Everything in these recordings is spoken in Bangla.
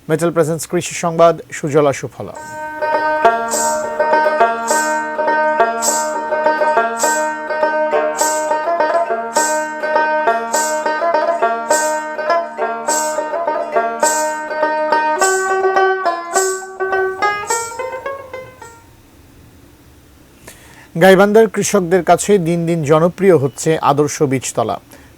মেটাল প্রেজেন্স কৃষি সংবাদ, সুজলা সুফলা। গাইবান্ধার কৃষকদের কাছে দিন দিন জনপ্রিয় হচ্ছে আদর্শ বীজতলা।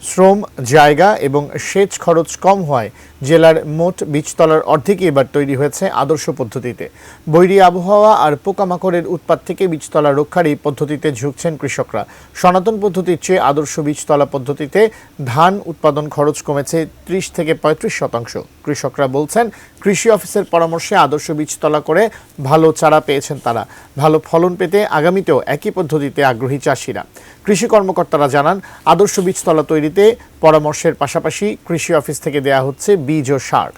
শ্রম, জায়গা এবং সেচ খরচ কম হওয়ায় জেলার মোট বীজতলার অর্ধেকই এবার তৈরি হয়েছে আদর্শ পদ্ধতিতে। বৈরী আবহাওয়া আর পোকামাকড়ের উৎপাত থেকে বীজতলা রক্ষার এই পদ্ধতিতে ঝুঁকছেন কৃষকরা। সনাতন পদ্ধতির চেয়ে আদর্শ বীজতলা পদ্ধতিতে ধান উৎপাদন খরচ কমেছে 30 থেকে 35%। কৃষকরা বলছেন, কৃষি অফিসের পরামর্শে আদর্শ বীজতলা করে ভালো চারা পেয়েছেন তারা। ভালো ফলন পেতে আগামীতেও একই পদ্ধতিতে আগ্রহী চাষিরা। কৃষি কর্মকর্তারা জানান, আদর্শ বীজতলা তৈরিতে পরামর্শের পাশাপাশি কৃষি অফিস থেকে দেয়া হচ্ছে বীজ ও সার।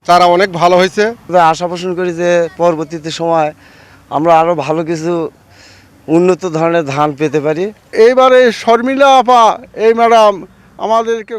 তারা অনেক ভালো হয়েছে। আশা পোষণ করি যে পরবর্তীতে সময় আমরা আরো ভালো কিছু উন্নত ধরনের ধান পেতে পারি। এইবারে শর্মিলা আপা এই ম্যাডাম আমাদেরকে